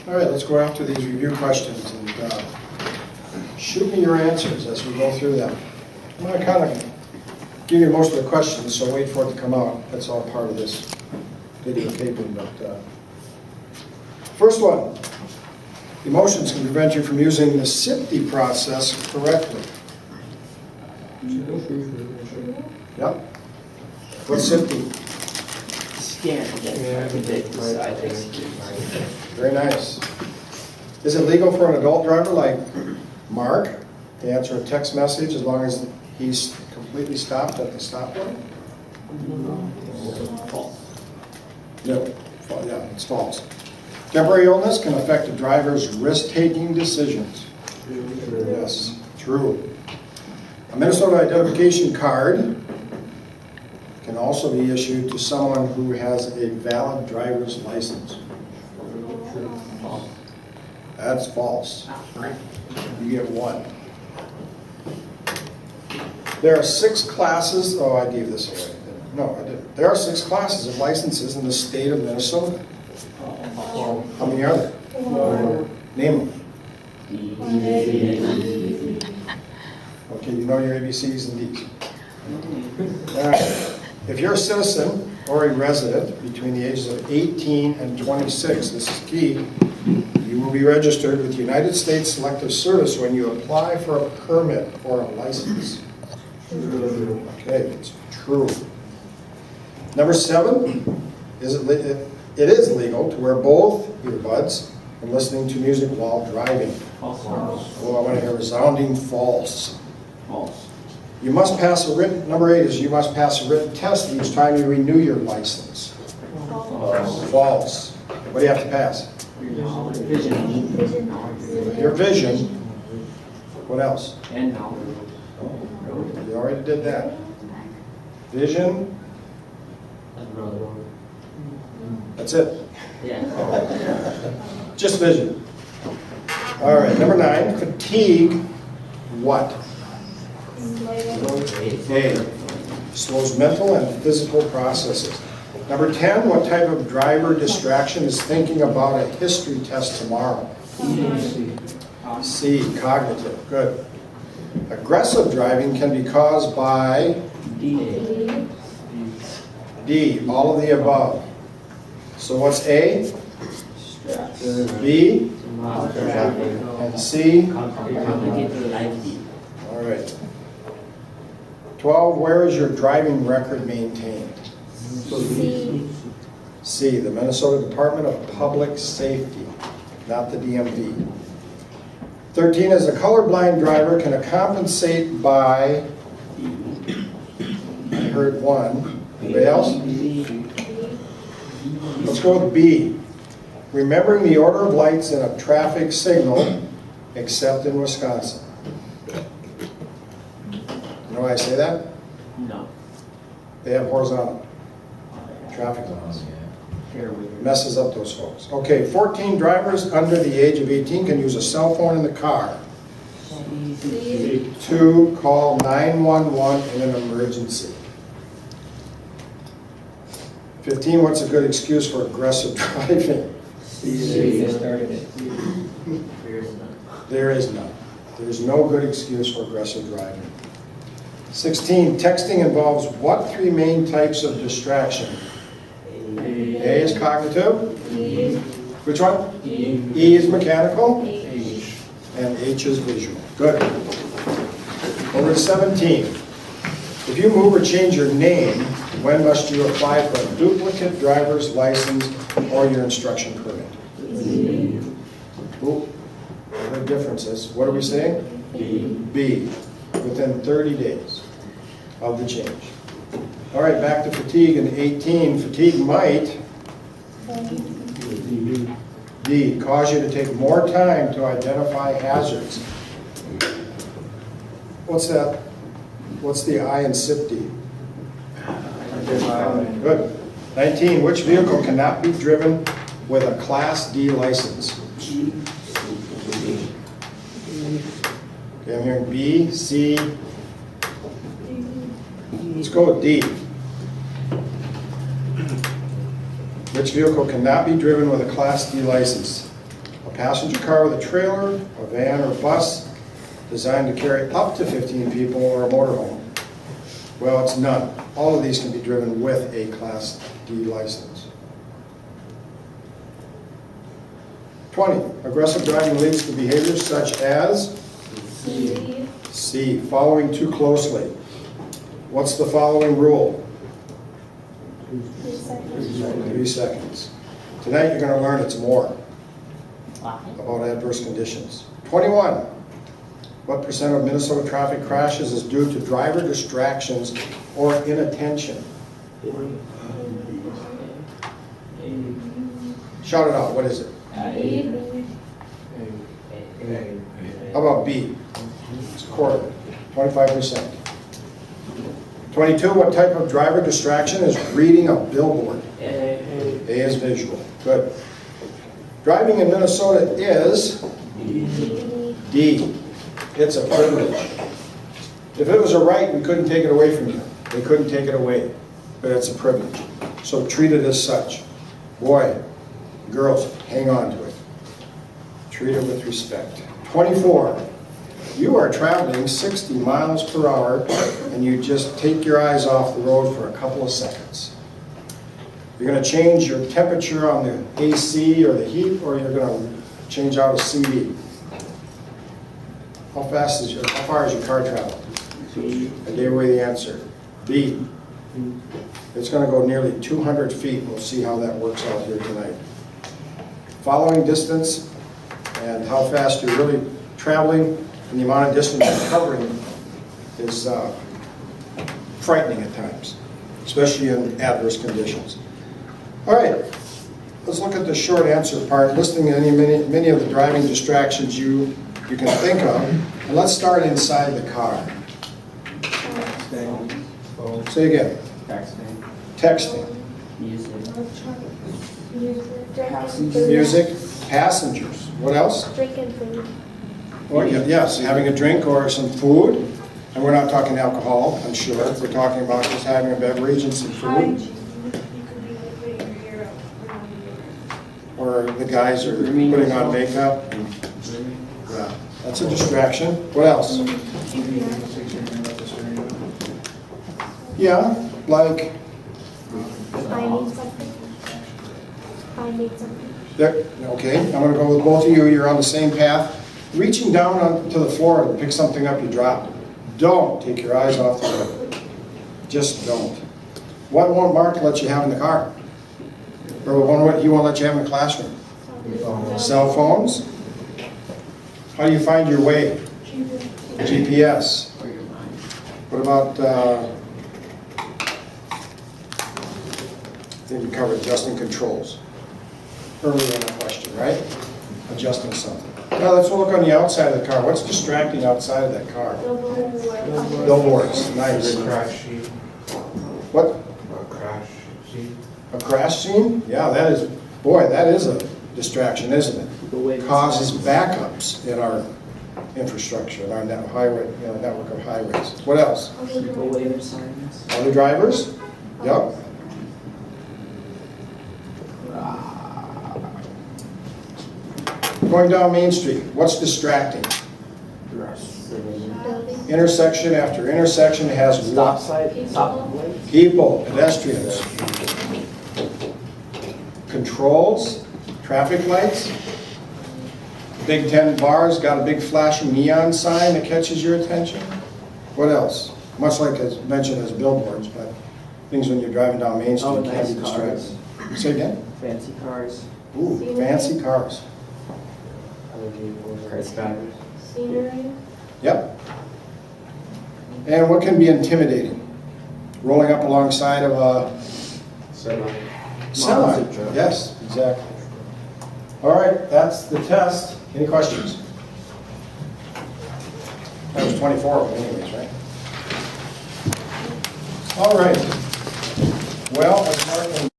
All right, let's go after these review questions and shoot me your answers as we go through them. I'm going to kind of give you most of the questions, so wait for it to come out. That's all part of this videotaping. But first one, emotions can prevent you from using the SIPD process correctly. Yep. What's SIPD? Scan, predict, decide, execute. Very nice. Is it legal for an adult driver like Mark to answer a text message as long as he's completely stopped at the stoplight? False. No. Yeah, it's false. Temporary illness can affect a driver's risk-taking decisions. Yes, true. A Minnesota identification card can also be issued to someone who has a valid driver's license. False. That's false. You get one. There are 6 classes. Oh, I gave this away. No, I didn't. There are 6 classes of licenses in the state of Minnesota. How many are there? Name them. Okay, you know your ABCs and Ds. All right. If you're a citizen or a resident between the ages of 18 and 26, this is key, you will be registered with United States Selective Service when you apply for a permit or a license. Okay, it's true. Number 7, it is legal to wear both earbuds when listening to music while driving. False. Oh, I want to hear resounding false. False. You must pass a written, number 8 is you must pass a written test each time you renew your license. False. False. What do you have to pass? Vision. Your vision. What else? And now. You already did that. Vision. That's it. Yeah. Just vision. All right. Number 9, fatigue. What? A. Slows mental and physical processes. Number 10, what type of driver distraction is thinking about a history test tomorrow? C. Cognitive. Good. Aggressive driving can be caused by D. All of the above. So what's A? B? And C? Complicated life. All right. 12, where is your driving record maintained? C, the Minnesota Department of Public Safety, not the DMV. 13, as a colorblind driver, can compensate by, I heard 1. Anybody else? Let's go with B. Remembering the order of lights in a traffic signal, except in Wisconsin. You know why I say that? No. They have horizontal traffic laws. Here we go. Messes up those folks. Okay, 14, drivers under the age of 18 can use a cell phone in the car. 2, call 911 in an emergency. 15, what's a good excuse for aggressive driving? There is none. There is no good excuse for aggressive driving. 16, texting involves what 3 main types of distraction? A is cognitive. Which one? E is mechanical. And H is visual. Good. Over to 17. If you move or change your name, when must you apply for a duplicate driver's license or your instruction permit? Ooh, the difference is, what are we saying? B. Within 30 days of the change. All right, back to fatigue in 18. Fatigue might, D, cause you to take more time to identify hazards. What's that? What's the I in SIPD? Good. 19, which vehicle cannot be driven with a Class D license? Okay, I'm hearing B, C. Let's go with D. Which vehicle cannot be driven with a Class D license? passenger car with a trailer, a van or bus designed to carry up to 15 people, or a motorhome? Well, it's none. All of these can be driven with a Class D license. 20, aggressive driving leads to behaviors such as C, following too closely. What's the following rule? 3 seconds. Tonight you're going to learn it's more Why? about adverse conditions. 21, what percent of Minnesota traffic crashes is due to driver distractions or inattention? Shout it out, what is it? How about B? It's a quarter, 25%. 22, what type of driver distraction is reading a billboard? A is visual. Good. Driving in Minnesota is D. It's a privilege. If it was a right, we couldn't take it away from you. They couldn't take it away, but it's a privilege. So treat it as such. Boy, girls, hang on to it. Treat it with respect. 24. You are traveling 60 miles per hour and you just take your eyes off the road for a couple of seconds. You're going to change your temperature on the AC or the heat, or you're going to change out a CD. How far is your car travel? I gave away the answer. B. It's going to go nearly 200 feet. We'll see how that works out here tonight. Following distance and how fast you're really traveling and the amount of distance you're covering is frightening at times, especially in adverse conditions. All right, let's look at the short answer part, listing many of the driving distractions you can think of. And let's start inside the car. Say again. Texting. Music. Passengers. What else? Drinking food. Or, yes, having a drink or some food. And we're not talking alcohol, I'm sure. We're talking about just having a beverage and some food. Or the guys are putting on makeup. Yeah, that's a distraction. What else? Yeah, like, I need something. I need something. okay, I'm going to go with both of you. You're on the same path. Reaching down onto the floor to pick something up you dropped. Don't take your eyes off the road. Just don't. What won't Mark let you have in the car? Or what he won't let you have in the classroom? Cell phones? How do you find your way? GPS. What about, I think we covered adjusting controls earlier in the question, right? Adjusting something. Now let's look on the outside of the car. What's distracting outside of that car? Billboards. Nice. Crash sheet. What? A crash sheet. A crash scene? Yeah, that is, boy, that is a distraction, isn't it? Causes backups in our infrastructure, in our network of highways. What else? Other drivers? Yep. Going down Main Street, what's distracting? Intersection after intersection has Stop what? sign, stop light. People, pedestrians. Controls, traffic lights. Big 10 bars got a big flashing neon sign that catches your attention. What else? Much like as mentioned as billboards, but things when you're driving down Main Street can nice be distracting. cars. Say again? Fancy cars. Ooh, fancy cars. Scenery. Yep. And what can be intimidating? Rolling up alongside of a semi. Yes, exactly. All right, that's the test. Any questions? That was 24 of them anyways, right? All right. Well, as Mark